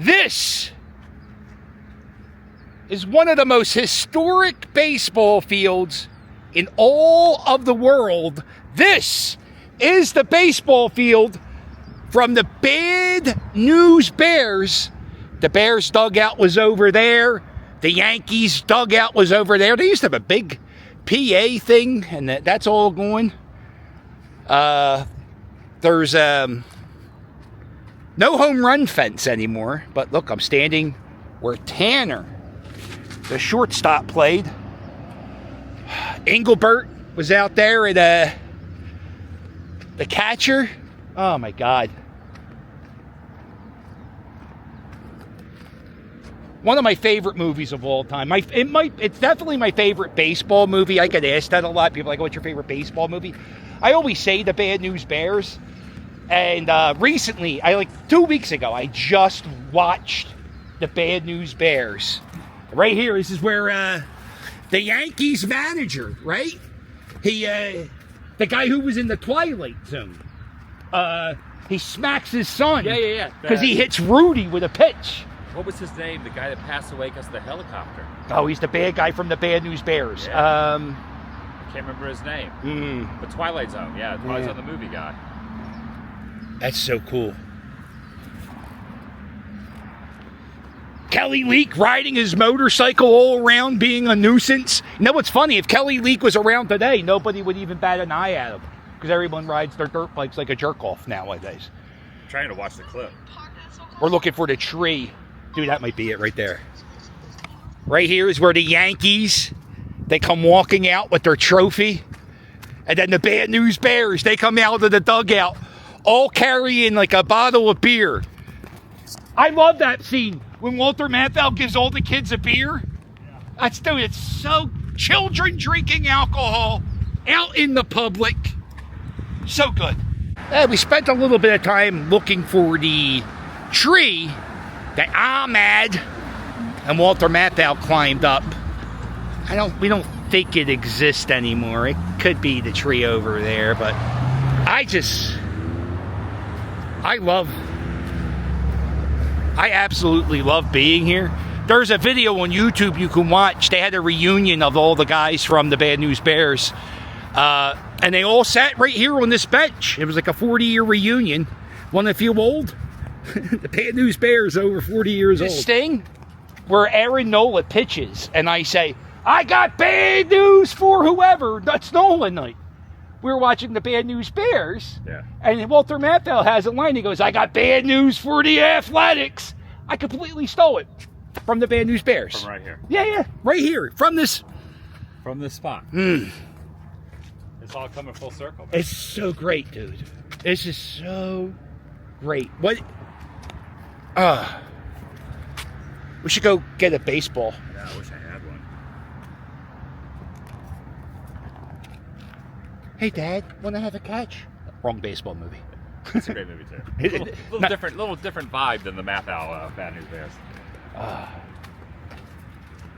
This is one of the most historic baseball fields in all of the world. This is the baseball field from the Bad News Bears. The Bears dugout was over there. The Yankees dugout was over there. They used to have a big PA thing, and that's all going. There's no home run fence anymore. But look, I'm standing where Tanner, the shortstop, played. Engelbert was out there at the catcher. Oh my God. One of my favorite movies of all time. It's definitely my favorite baseball movie. I get asked that a lot. People are like, what's your favorite baseball movie? I always say the Bad News Bears. And recently, 2 weeks ago, I just watched the Bad News Bears. Right here, this is where the Yankees manager, right? The guy who was in the Twilight Zone. He smacks his son. Yeah. Because he hits Rudy with a pitch. What was his name? The guy that passed away because of the helicopter. Oh, he's the bad guy from the Bad News Bears. Yeah. I can't remember his name. The Twilight Zone. Yeah, Twilight Zone, the movie guy. That's so cool. Kelly Leak riding his motorcycle all around being a nuisance. You know what's funny? If Kelly Leak was around today, nobody would even bat an eye at him. Because everyone rides their dirt bikes like a jerk-off nowadays. I'm trying to watch the clip. We're looking for the tree. Dude, that might be it right there. Right here is where the Yankees, they come walking out with their trophy. And then the Bad News Bears, they come out of the dugout, all carrying like a bottle of beer. I love that scene when Walter Matthau gives all the kids a beer. Dude, it's so children drinking alcohol out in the public. So good. We spent a little bit of time looking for the tree that Ahmad and Walter Matthau climbed up. We don't think it exists anymore. It could be the tree over there, but I absolutely love being here. There's a video on YouTube you can watch. They had a reunion of all the guys from the Bad News Bears. And they all sat right here on this bench. It was like a 40-year reunion. Want to feel old? The Bad News Bears over 40 years old. This thing where Aaron Nola pitches, and I say, I got bad news for whoever. That's Nola night. We were watching the Bad News Bears, and Walter Matthau has a line. He goes, I got bad news for the Athletics. I completely stole it from the Bad News Bears. From right here. Yeah, right here. From this spot. It's all coming full circle. Man. It's so great, dude. This is so great. We should go get a baseball. Yeah, I wish I had one. Hey, Dad, want to have a catch? Wrong baseball movie. It's a great movie too. Little different vibe than the Matthau Bad News Bears.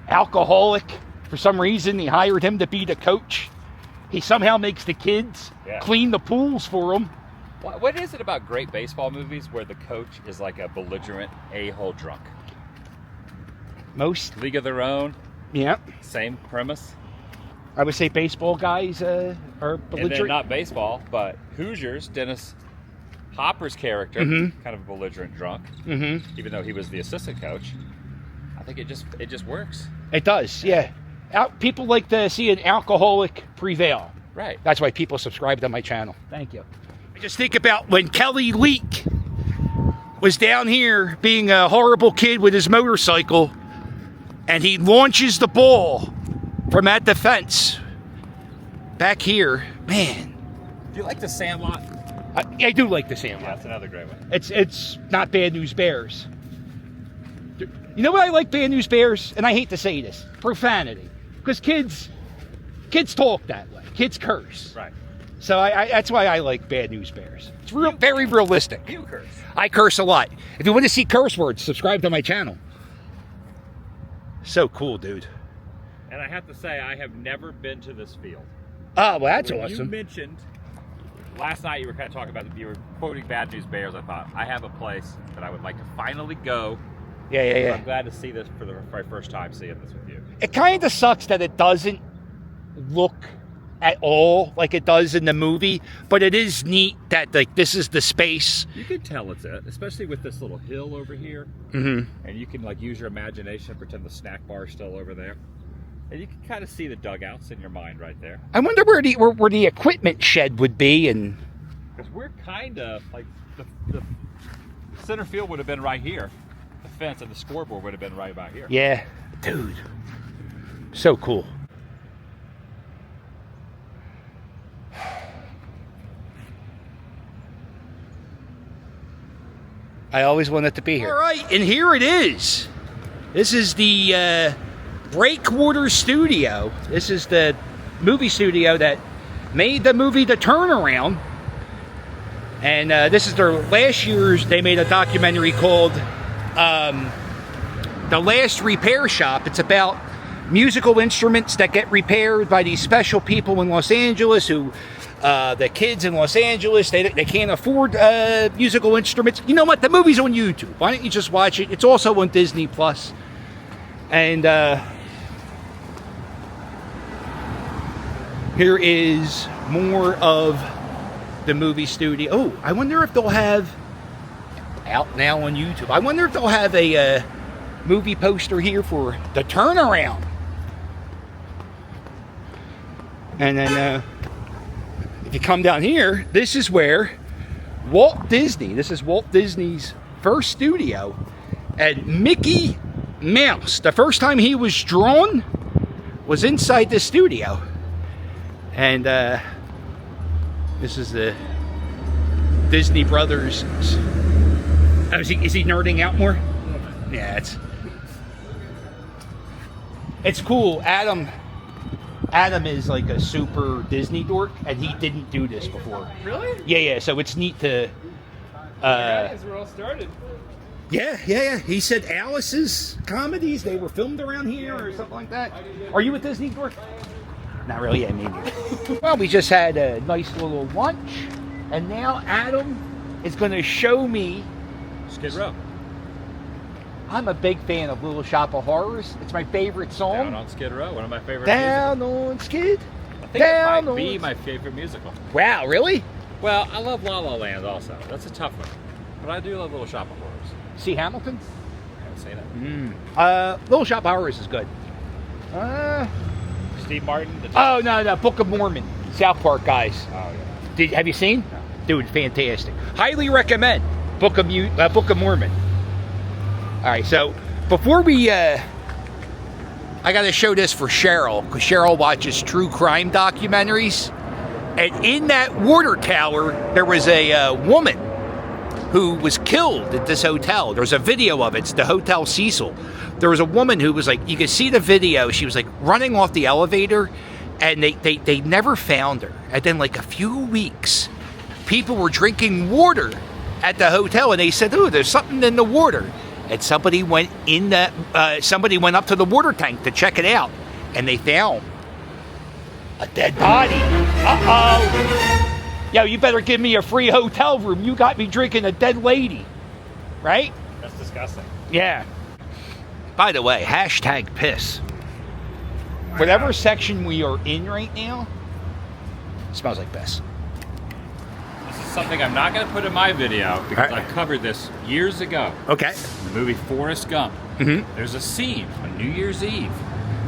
Alcoholic. For some reason, he hired him to be the coach. He somehow makes the kids clean the pools for him. What is it about great baseball movies where the coach is like a belligerent a-hole drunk? Most. League of Their Own. Yeah. Same premise. I would say baseball guys are belligerent. And then not baseball, but Hoosiers, Dennis Hopper's character, kind of a belligerent drunk, even though he was the assistant coach. I think it just works. It does, yeah. People like to see an alcoholic prevail. Right. That's why people subscribe to my channel. Thank you. I just think about when Kelly Leak was down here being a horrible kid with his motorcycle, and he launches the ball from at the fence back here. Man. Do you like The Sandlot? I do like The Sandlot. Yeah, that's another great one. It's not Bad News Bears. You know what I like Bad News Bears? And I hate to say this. Profanity. Because kids talk that way. Kids curse. Right. So that's why I like Bad News Bears. It's very realistic. You curse. I curse a lot. If you want to see curse words, subscribe to my channel. So cool, dude. And I have to say, I have never been to this field. Oh, well, that's when awesome. You mentioned last night, you were quoting Bad News Bears. I thought, I have a place that I would like to finally go Yeah. I'm glad to see this for the very first time, seeing this with you. It kind of sucks that it doesn't look at all like it does in the movie, but it is neat that like this is the space. You can tell it's it, especially with this little hill over here. Mm-hmm. And you can like use your imagination and pretend the snack bar is still over there. And you can kind of see the dugouts in your mind right there. I wonder where the equipment shed would be, and because we're kind of like the center field would have been right here. The fence and the scoreboard would have been right about here. yeah, dude, so cool. I always wanted to be here. All right, and here it is. This is the Breakwater Studio. This is the movie studio that made the movie The Turnaround. And this is their last year's. They made a documentary called The Last Repair Shop. It's about musical instruments that get repaired by these special people in Los Angeles who... the kids in Los Angeles, they can't afford musical instruments. You know what? The movie's on YouTube. Why don't you just watch it? It's also on Disney Plus. And here is more of the movie studio. Oh, I wonder if they'll have, out now on YouTube, I wonder if they'll have a movie poster here for The Turnaround. And then... if you come down here, this is where this is Walt Disney's first studio. And Mickey Mouse, the first time he was drawn, was inside the studio. And this is the Disney Brothers. Oh, is he nerding out more? Yeah, it's cool. Adam is like a super Disney dork, and he didn't do this before. Really? Yeah. So it's neat to. That's where it all started. Yeah. He said Alice's comedies, they were filmed around here or something like that. Are you a Disney dork? Not really. Yeah, me neither. Well, we just had a nice little lunch, and now Adam is going to show me Skid Row. I'm a big fan of Little Shop of Horrors. It's my favorite song. Down on Skid Row, one of my favorite Down musicals. on Skid. I think it might be my favorite musical. Wow, really? Well, I love La La Land also. That's a tough one. But I do love Little Shop of Horrors. See Hamilton? I haven't seen it. Little Shop of Horrors is good. Steve Martin? No. Book of Mormon. South Park guys. Oh, yeah. Have you seen? No. Dude, fantastic. Highly recommend Book of Mormon. All right, so before we, I got to show this for Cheryl, because Cheryl watches true crime documentaries. And in that water tower, there was a woman who was killed at this hotel. There's a video of it. It's the Hotel Cecil. There was a woman who was like, you can see the video. She was like running off the elevator, and they never found her. And then like a few weeks, people were drinking water at the hotel, and they said, "Oh, there's something in the water." And somebody went up to the water tank to check it out, and they found a dead body. Uh-oh. Yo, you better give me a free hotel room. You got me drinking a dead lady. Right? That's disgusting. Yeah. By the way, hashtag piss. Whatever section we are in right now, smells like piss. This is something I'm not going to put in my video because I covered this years ago. Okay. In the movie Forrest Gump. Mm-hmm. There's a scene on New Year's Eve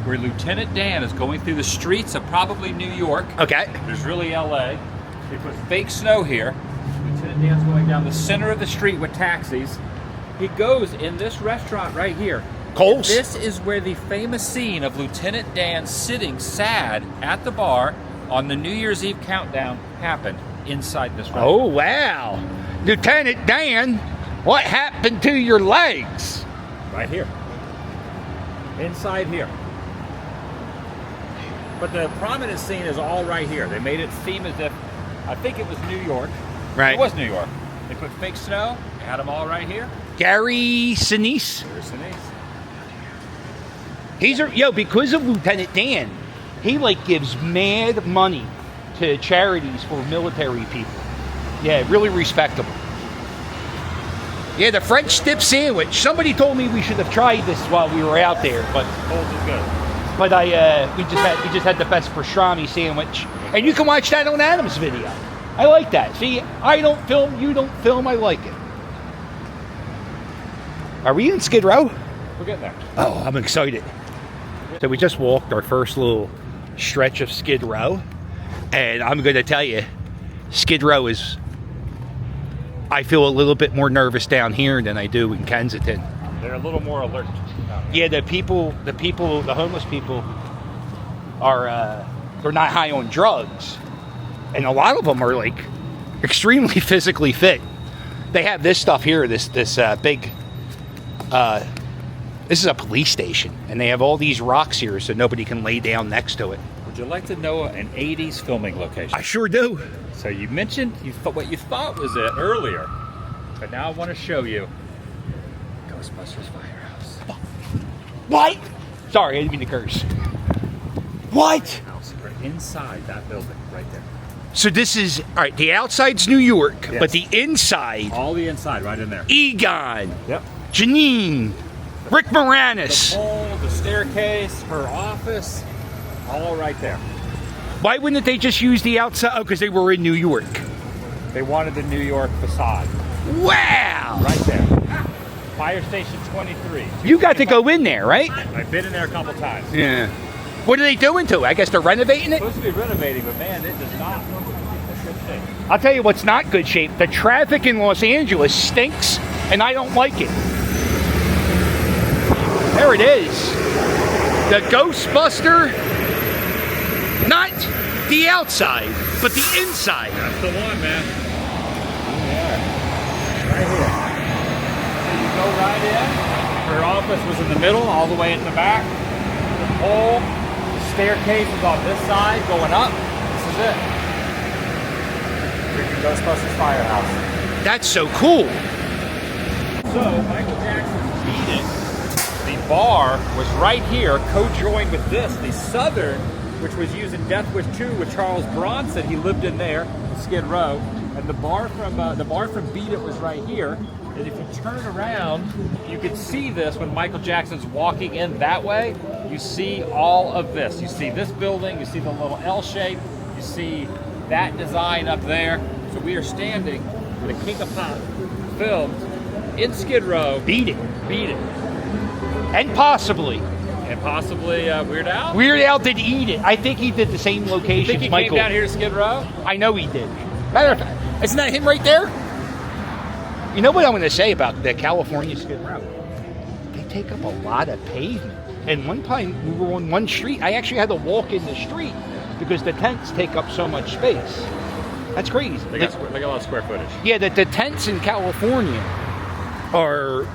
where Lieutenant Dan is going through the streets of probably New York. Okay. There's really LA. They put fake snow here. Lieutenant Dan's going down the center of the street with taxis. He goes in this restaurant right here. Coles? This is where the famous scene of Lieutenant Dan sitting sad at the bar on the New Year's Eve countdown happened inside this restaurant. Oh, wow. Lieutenant Dan, what happened to your legs? Right here. Inside here. But the prominent scene is all right here. They made it seem as if, I think it was New York. Right. It was New York. They put fake snow. They had them all right here. Gary Sinise. Here's Sinise. Because of Lieutenant Dan, he like gives mad money to charities for military people. Yeah, really respectable. Yeah, the French dip sandwich. Somebody told me we should have tried this while we were out there, but Cold is good. we just had the best pastrami sandwich, and you can watch that on Adam's video. I like that. See, I don't film, you don't film. I like it. Are we in Skid Row? We're getting there. Oh, I'm excited. So we just walked our first little stretch of Skid Row, and I'm going to tell you, Skid Row is, I feel a little bit more nervous down here than I do in Kensington. They're a little more alert. Yeah, the homeless people are, they're not high on drugs. And a lot of them are like extremely physically fit. They have this stuff here, this big, this is a police station, and they have all these rocks here so nobody can lay down next to it. Would you like to know an 80s filming location? I sure do. So you mentioned what you thought was it earlier, but now I want to show you Ghostbusters Firehouse. What? Sorry, I didn't mean to curse. What? House right inside that building, right there. So this is, all right, the outside's New York, Yes. but the inside, All the inside, right in there. Egon, Yep. Janine, Rick The Moranis. pole, the staircase, her office, all right there. Why wouldn't they just use the outside? Oh, because they were in New York. They wanted the New York facade, Wow. right there. Fire Station 23. You got to go in there, right? I've been in there a couple times. Yeah. What are they doing to it? I guess they're renovating it? Supposed to be renovating, but man, it does not look in good shape. I'll tell you what's not good shape. The traffic in Los Angeles stinks, and I don't like it. There it is. The Ghostbuster, not the outside, but the inside. That's the one, man. Right here. So you go right in. Her office was in the middle, all the way in the back. The pole, the staircase is on this side, going up. This is it. Freaking Ghostbusters Firehouse. That's so cool. So Michael Jackson's Beat It. The bar was right here, co-joined with this, the Southern, which was used in Death Wish 2 with Charles Bronson. He lived in there, Skid Row, and the bar from Beat It was right here. And if you turn around, you can see this when Michael Jackson's walking in that way. You see all of this. You see this building. You see the little L shape. You see that design up there. So we are standing where the King of Pop filmed in Skid Row. Beat it. Beat It. And possibly. And possibly Weird Al? Weird Al did eat it. I think he did the same You location. think he Michael. came down here to Skid Row? I know he did. Matter of fact, isn't that him right there? You know what I'm going to say about the California Skid Row? They take up a lot of pavement. And one time we were on one street. I actually had to walk in the street because the tents take up so much space. That's crazy. They got a lot of square footage. Yeah, the tents in California are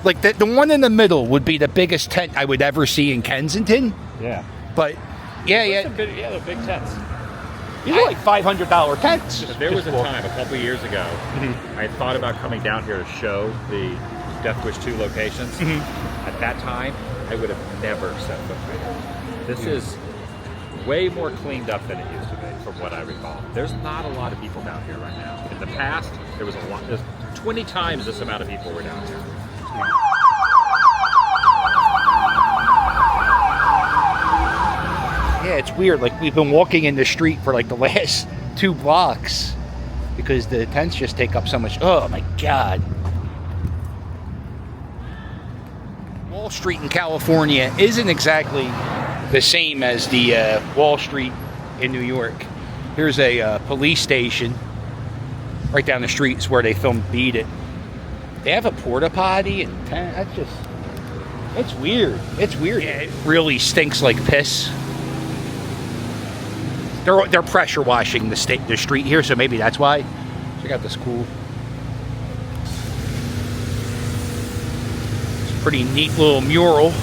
like the one in the middle would be the biggest tent I would ever see in Kensington. Yeah. But yeah. They're big tents. These are like $500 tents. But there was a time, a couple years ago, I thought about coming down here to show the Death Wish 2 locations. At that time, I would have never set foot here. This is way more cleaned up than it used to be, from what I recall. There's not a lot of people down here right now. In the past, there was a lot. There's 20 times this amount of people were down here. Yeah, it's weird. Like, we've been walking in the street for like the last 2 blocks because the tents just take up so much. Oh my God. Wall Street in California isn't exactly the same as the Wall Street in New York. Here's a police station right down the street is where they filmed Beat It. They have a porta potty and tent. That's just, it's weird. It's weird. Yeah, it really stinks like piss. They're pressure washing the street here, so maybe that's why. Check out this cool. It's a pretty neat little mural.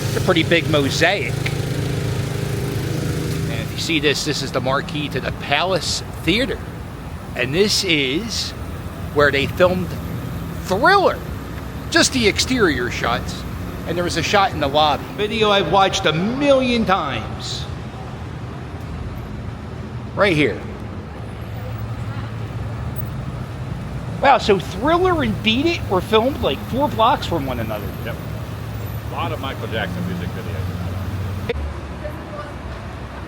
It's a pretty big mosaic. And if you see this is the marquee to the Palace Theater. And this is where they filmed Thriller. Just the exterior shots. And there was a shot in the lobby. Video I've watched 1,000,000 times. Right here. Wow, so Thriller and Beat It were filmed like 4 blocks from one another. Yep. A lot of Michael Jackson music videos.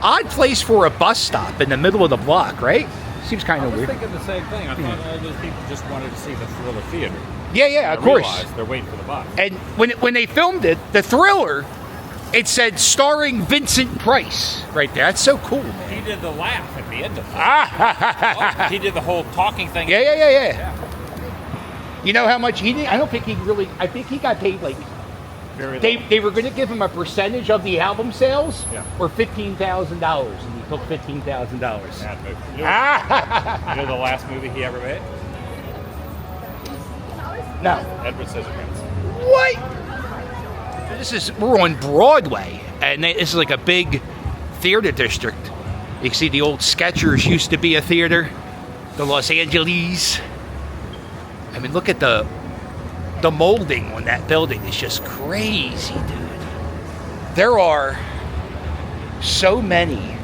Odd place for a bus stop in the middle of the block, right? Seems kind I of was weird. thinking the same thing. I thought all those people just wanted to see the Thriller theater. Yeah, of course. Realized they're waiting for the bus. And when they filmed it, the Thriller, it said starring Vincent Price right there. That's so cool, man. He did the laugh at the end of it. He did the whole talking thing. Yeah. You know how much he did? I don't think he really. I think he got paid like. Very They were going to give him a percentage of the album sales, Yeah. or $15,000, and he took $15,000. Bad movie. You know the last movie he ever made? No. Edward Scissorhands. What? We're on Broadway, and this is like a big theater district. You can see the old Skechers used to be a theater, the Los Angeles. I mean, look at the molding on that building is just crazy, dude. There are so many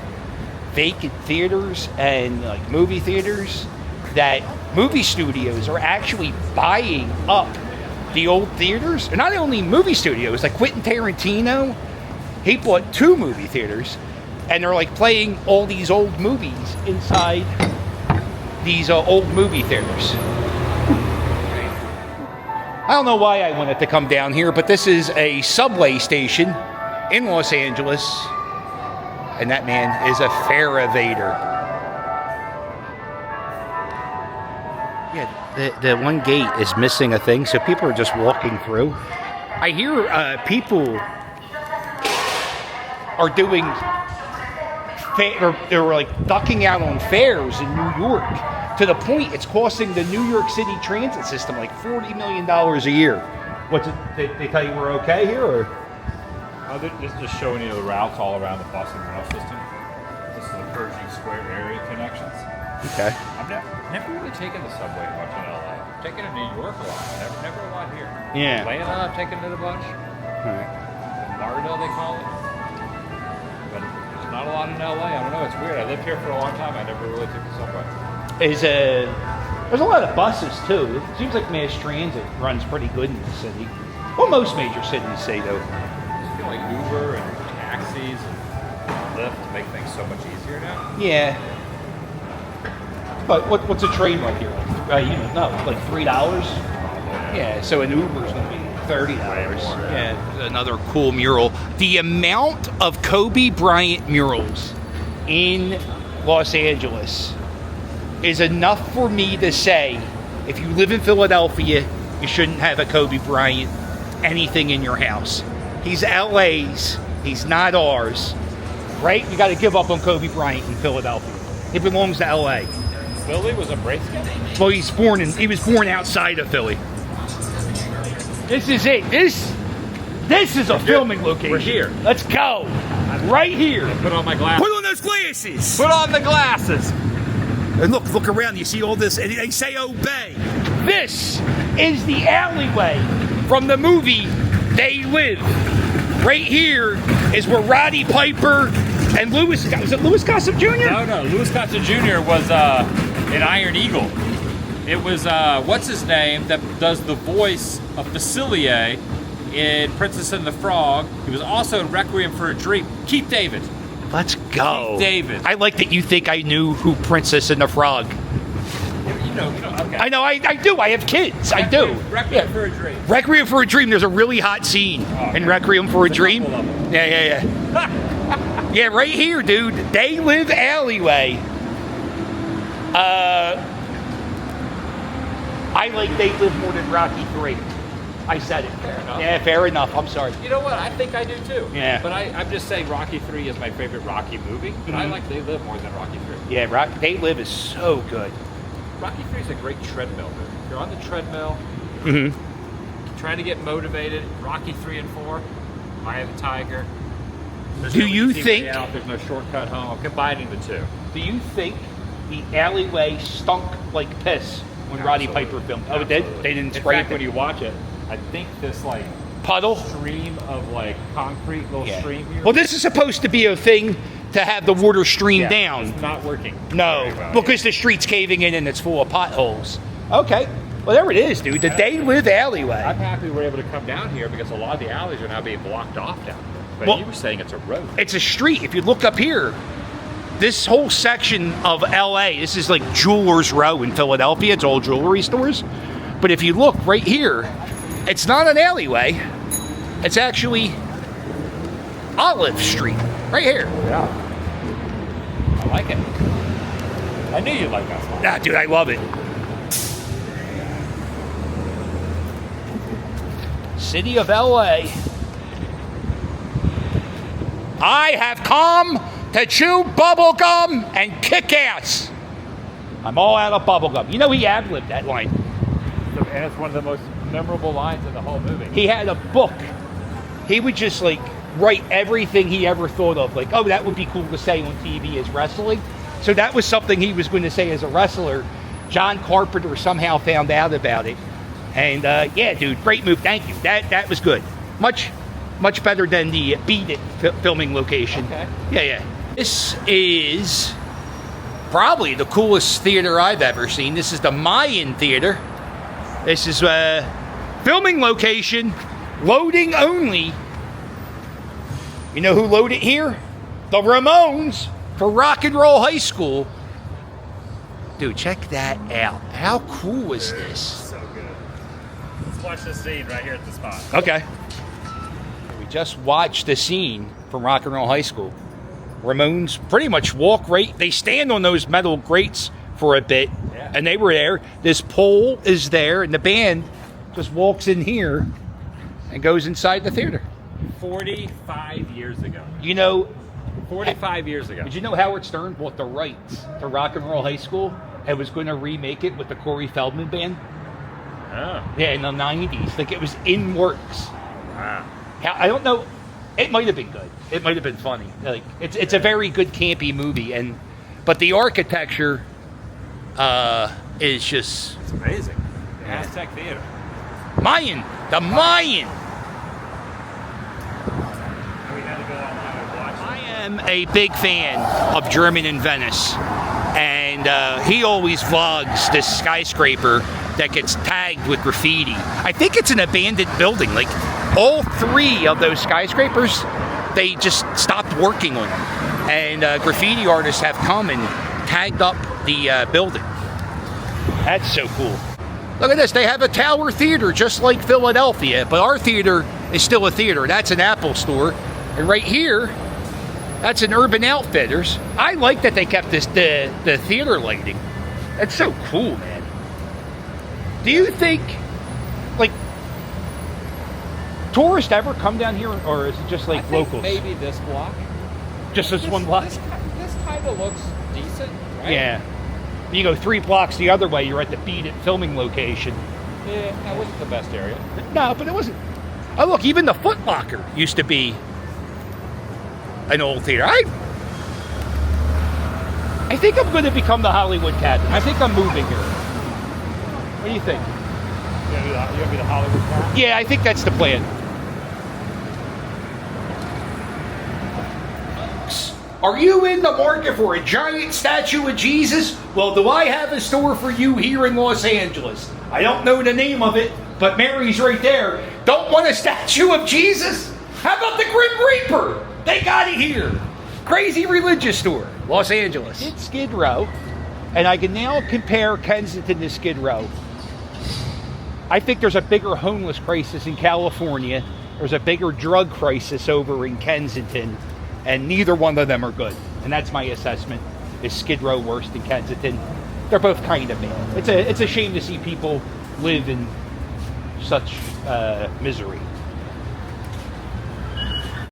vacant theaters and like movie theaters that movie studios are actually buying up the old theaters. And not only movie studios, like Quentin Tarantino, he bought 2 movie theaters, and they're like playing all these old movies inside these old movie theaters. I don't know why I wanted to come down here, but this is a subway station in Los Angeles, and that man is a fare evader. Yeah, the one gate is missing a thing, so people are just walking through. I hear people are doing, they're like ducking out on fares in New York, to the point it's costing the New York City transit system like $40 million a year. What's it? They tell you we're okay here, or? Oh, this is just showing you the routes all around the Boston rail system. This is the Pershing Square area connections. Okay. I've never really taken the subway much in LA. I've taken it to New York a lot. Never a lot here. Yeah. Atlanta, I've taken it a bunch. All right. Marta, they call it. But there's not a lot in LA. I don't know. It's weird. I lived here for a long time. I never really took the subway. There's a lot of buses too. It seems like mass transit runs pretty good in the city. Well, most major cities say though. I feel like Uber and taxis and Lyft make things so much easier now. Yeah. But what's a train like here? Like $3. Yeah. So an Uber's gonna be $30. Yeah. Another cool mural. The amount of Kobe Bryant murals in Los Angeles is enough for me to say, if you live in Philadelphia, you shouldn't have a Kobe Bryant anything in your house. He's LA's, he's not ours, right? You got to give up on Kobe Bryant in Philadelphia. It belongs to LA. Philly was embracing it. Well, he was born outside of Philly. This is it. This is a filming location. We're here. Let's go. Right here. Put on my glasses. Put on those glasses. Put on the glasses. And look around, you see all this, and they say obey. This is the alleyway from the movie They Live. Right here is where Roddy Piper and was it Louis Gossett Jr.? No, Louis Gossett Jr. was in Iron Eagle. It was, what's his name, that does the voice of Facilier in Princess and the Frog. He was also in Requiem for a Dream. Keith David. Let's go. Keith David. I like that you think I knew who Princess and the Frog. You know, okay. I know, I do. I have kids. I do. Requiem for a Dream. Requiem for a Dream. There's a really hot scene in Requiem for a Dream. couple of them. Yeah. Yeah, right here, dude. They Live alleyway. I like They Live more than Rocky 3. I said it. Fair enough. Yeah, fair enough. I'm sorry. You know what? I think I do too. Yeah. But I'm just saying Rocky 3 is my favorite Rocky movie. But I like They Live more than Rocky 3. Yeah, They Live is so good. Rocky 3 is a great treadmill movie. If you're on the treadmill, trying to get motivated, Rocky 3 and 4, Eye of the Tiger. There's Do no you easy think- way out, there's no shortcut home. I'm combining the two. Do you think the alleyway stunk like piss when Roddy Absolutely. Piper filmed? Oh, it did? Absolutely. They didn't In spray fact, it? when you watch it, I think this like Puddle? stream of like concrete little stream here. Well, this is supposed to be a thing to have the water stream Yeah, down. It's not working. No, very well. because the street's caving in and it's full of potholes. Okay. Well, there it is, dude. The They Live alleyway. I'm happy we're able to come down here because a lot of the alleys are now being blocked off down here. But Well, you were saying it's a road. It's a street. If you look up here, this whole section of LA, this is like Jewelers Row in Philadelphia. It's all jewelry stores. But if you look right here, it's not an alleyway. It's actually Olive Street, right here. Yeah. I like it. I knew you'd like that spot. Ah, dude, I love it. City of LA. I have come to chew bubble gum and kick ass. I'm all out of bubble gum. You know, he ad-libbed that line. And it's one of the most memorable lines in the whole movie. He had a book. He would just like write everything he ever thought of. Like, oh, that would be cool to say on TV as wrestling. So that was something he was going to say as a wrestler. John Carpenter somehow found out about it. And yeah, dude, great move. Thank you. That was good. Much better than the Beat It filming location. Okay. Yeah. This is probably the coolest theater I've ever seen. This is the Mayan Theater. This is a filming location, loading only. You know who loaded here? The Ramones for Rock and Roll High School. Dude, check that out. How cool is this? So good. Let's watch this scene right here at the spot. Okay. We just watched the scene from Rock and Roll High School. Ramones pretty much walk right, they stand on those metal grates for a bit, Yeah. and they were there. This pole is there, and the band just walks in here and goes inside the theater. 45 years ago. You know, 45 years ago. did you know Howard Stern bought the rights to Rock and Roll High School and was going to remake it with the Corey Feldman Band? Oh, Yeah, in the 90s. Like, it was in works. wow. I don't know. It might have been good. It might have been funny. Like, it's a very good campy movie, but the architecture is just It's amazing. The Aztec Theater. Mayan. The Mayan. We had to go online and watch I am a big fan of German in Venice, and he always vlogs this skyscraper that gets tagged with graffiti. I think it's an abandoned building. Like, all three of those skyscrapers, they just stopped working on them, and graffiti artists have come and tagged up the building. That's so cool. Look at this. They have a tower theater just like Philadelphia, but our theater is still a theater. That's an Apple store. And right here, that's an Urban Outfitters. I like that they kept this the theater lighting. That's so cool, man. Do you think, like, tourists ever come down here, or is it just like I think locals? maybe this block. Just this one block? This kind of looks decent, right? Yeah. You go 3 blocks the other way, you're at the Beat It filming location. Yeah, that wasn't the best area. No, but it wasn't. Oh, look, even the Foot Locker used to be an old theater. I think I'm going to become the Hollywood Captain. I think I'm moving here. What do you think? You gonna be the Hollywood cat? Yeah, I think that's the plan. Are you in the market for a giant statue of Jesus? Well, do I have a store for you here in Los Angeles? I don't know the name of it, but Mary's right there. Don't want a statue of Jesus? How about the Grim Reaper? They got it here. Crazy religious store, Los Angeles. It's Skid Row, and I can now compare Kensington to Skid Row. I think there's a bigger homeless crisis in California. There's a bigger drug crisis over in Kensington, and neither one of them are good. And that's my assessment. Is Skid Row worse than Kensington? They're both kind of bad. It's a shame to see people live in such misery.